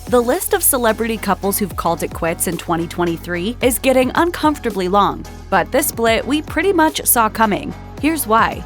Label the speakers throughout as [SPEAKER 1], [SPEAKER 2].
[SPEAKER 1] The list of celebrity couples who've called it quits in 2023 is getting uncomfortably long, but this split we pretty much saw coming. Here's why.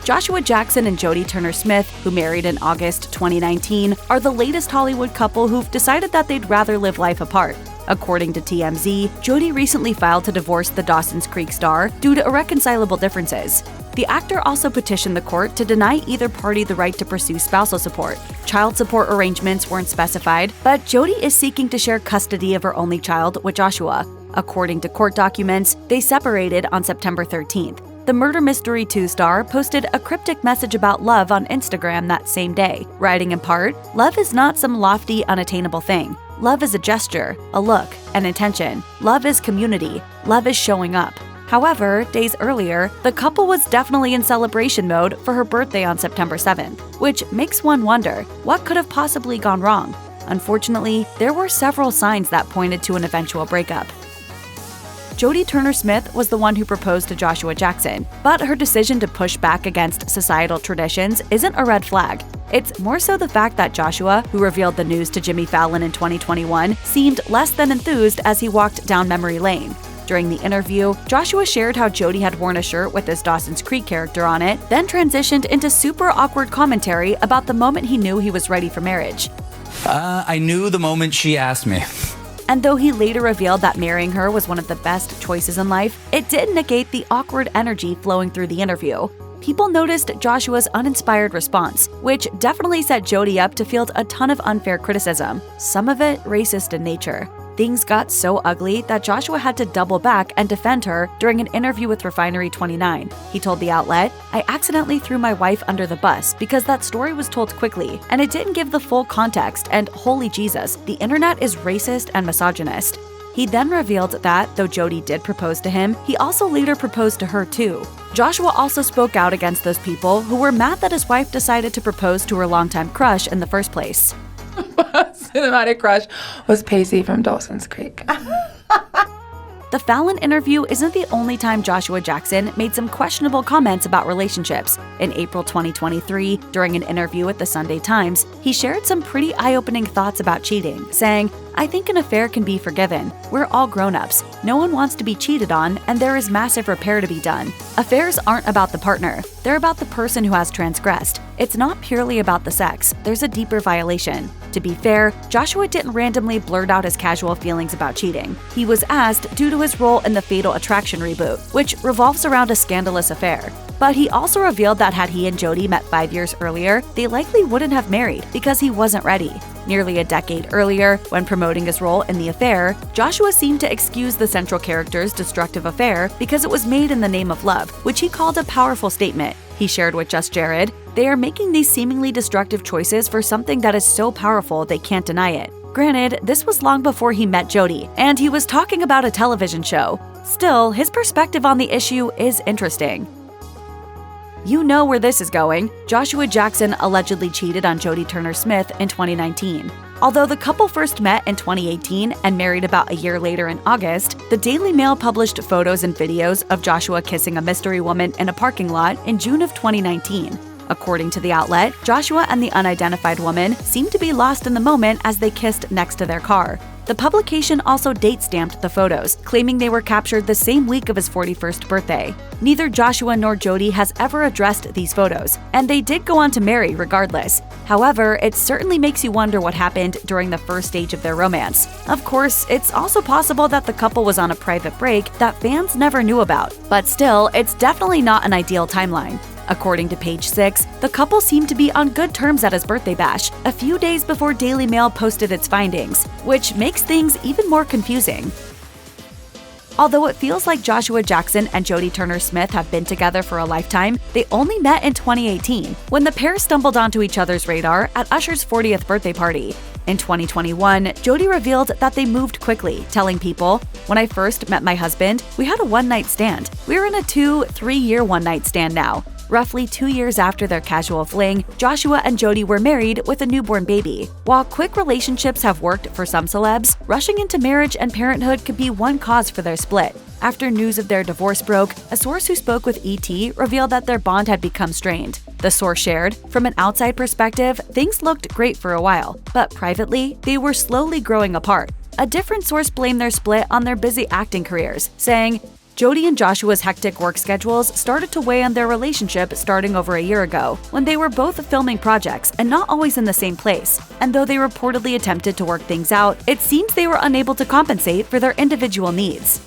[SPEAKER 1] Joshua Jackson and Jodie Turner-Smith, who married in August 2019, are the latest Hollywood couple who've decided that they'd rather live life apart. According to TMZ, Jodie recently filed to divorce the Dawson's Creek star due to irreconcilable differences. The actor also petitioned the court to deny either party the right to pursue spousal support. Child support arrangements weren't specified, but Jodie is seeking to share custody of her only child with Joshua. According to court documents, they separated on September 13th. The Murder Mystery 2 star posted a cryptic message about love on Instagram that same day, writing in part, "Love is not some lofty, unattainable thing. Love is a gesture, a look, an intention. Love is community. Love is showing up." However, days earlier, the couple was definitely in celebration mode for her birthday on September 7th, which makes one wonder, what could have possibly gone wrong? Unfortunately, there were several signs that pointed to an eventual breakup. Jodie Turner-Smith was the one who proposed to Joshua Jackson, but her decision to push back against societal traditions isn't a red flag. It's more so the fact that Joshua, who revealed the news to Jimmy Fallon in 2021, seemed less than enthused as he walked down memory lane. During the interview, Joshua shared how Jodie had worn a shirt with his Dawson's Creek character on it, then transitioned into super awkward commentary about the moment he knew he was ready for marriage.
[SPEAKER 2] I knew the moment she asked me.
[SPEAKER 1] And though he later revealed that marrying her was one of the best choices in life, it didn't negate the awkward energy flowing through the interview. People noticed Joshua's uninspired response, which definitely set Jodie up to field a ton of unfair criticism, some of it racist in nature. Things got so ugly that Joshua had to double back and defend her during an interview with Refinery29. He told the outlet, "I accidentally threw my wife under the bus because that story was told quickly, and it didn't give the full context, and holy Jesus, the internet is racist and misogynist." He then revealed that, though Jodie did propose to him, he also later proposed to her too. Joshua also spoke out against those people who were mad that his wife decided to propose to her longtime crush in the first place.
[SPEAKER 3] Cinematic crush was Pacey from Dawson's Creek.
[SPEAKER 1] The Fallon interview isn't the only time Joshua Jackson made some questionable comments about relationships. In April 2023, during an interview with the Sunday Times, he shared some pretty eye-opening thoughts about cheating, saying, "I think an affair can be forgiven. We're all grown-ups. No one wants to be cheated on, and there is massive repair to be done. Affairs aren't about the partner. They're about the person who has transgressed. It's not purely about the sex. There's a deeper violation." To be fair, Joshua didn't randomly blurt out his casual feelings about cheating. He was asked due to his role in the Fatal Attraction reboot, which revolves around a scandalous affair. But he also revealed that had he and Jodie met 5 years earlier, they likely wouldn't have married because he wasn't ready. Nearly a decade earlier, when promoting his role in The Affair, Joshua seemed to excuse the central character's destructive affair because it was made in the name of love, which he called a powerful statement. He shared with Just Jared, "They are making these seemingly destructive choices for something that is so powerful they can't deny it." Granted, this was long before he met Jodie, and he was talking about a television show. Still, his perspective on the issue is interesting. You know where this is going. Joshua Jackson allegedly cheated on Jodie Turner-Smith in 2019. Although the couple first met in 2018 and married about a year later in August, the Daily Mail published photos and videos of Joshua kissing a mystery woman in a parking lot in June of 2019. According to the outlet, Joshua and the unidentified woman seemed to be lost in the moment as they kissed next to their car. The publication also date-stamped the photos, claiming they were captured the same week of his 41st birthday. Neither Joshua nor Jodie has ever addressed these photos, and they did go on to marry regardless. However, it certainly makes you wonder what happened during the first stage of their romance. Of course, it's also possible that the couple was on a private break that fans never knew about, but still, it's definitely not an ideal timeline. According to Page 6, the couple seemed to be on good terms at his birthday bash, a few days before Daily Mail posted its findings, which makes things even more confusing. Although it feels like Joshua Jackson and Jodie Turner-Smith have been together for a lifetime, they only met in 2018, when the pair stumbled onto each other's radar at Usher's 40th birthday party. In 2021, Jodie revealed that they moved quickly, telling people, "When I first met my husband, we had a one-night stand. We're in a 2-3-year one-night stand now." Roughly 2 years after their casual fling, Joshua and Jodie were married with a newborn baby. While quick relationships have worked for some celebs, rushing into marriage and parenthood could be one cause for their split. After news of their divorce broke, a source who spoke with ET revealed that their bond had become strained. The source shared, "From an outside perspective, things looked great for a while, but privately, they were slowly growing apart." A different source blamed their split on their busy acting careers, saying, "Jodie and Joshua's hectic work schedules started to weigh on their relationship starting over a year ago, when they were both filming projects and not always in the same place. And though they reportedly attempted to work things out, it seems they were unable to compensate for their individual needs."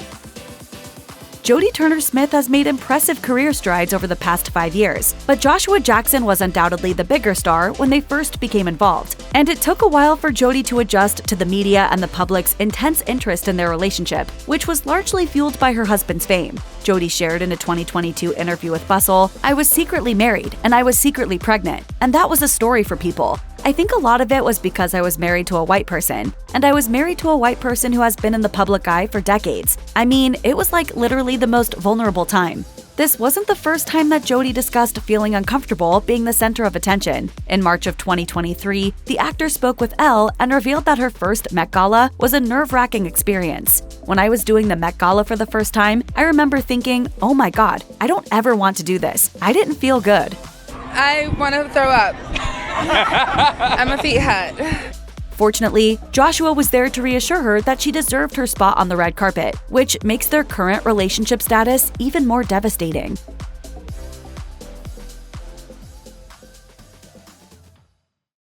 [SPEAKER 1] Jodie Turner-Smith has made impressive career strides over the past 5 years, but Joshua Jackson was undoubtedly the bigger star when they first became involved. And it took a while for Jodie to adjust to the media and the public's intense interest in their relationship, which was largely fueled by her husband's fame. Jodie shared in a 2022 interview with Bustle, "I was secretly married and I was secretly pregnant, and that was a story for people. I think a lot of it was because I was married to a white person, and I was married to a white person who has been in the public eye for decades. I mean, it was like literally the most vulnerable time." This wasn't the first time that Jodie discussed feeling uncomfortable being the center of attention. In March of 2023, the actor spoke with Elle and revealed that her first Met Gala was a nerve-wracking experience. "When I was doing the Met Gala for the first time, I remember thinking, oh my god, I don't ever want to do this. I didn't feel good."
[SPEAKER 3] I want to throw up. I'm a feet hut.
[SPEAKER 1] Fortunately, Joshua was there to reassure her that she deserved her spot on the red carpet, which makes their current relationship status even more devastating.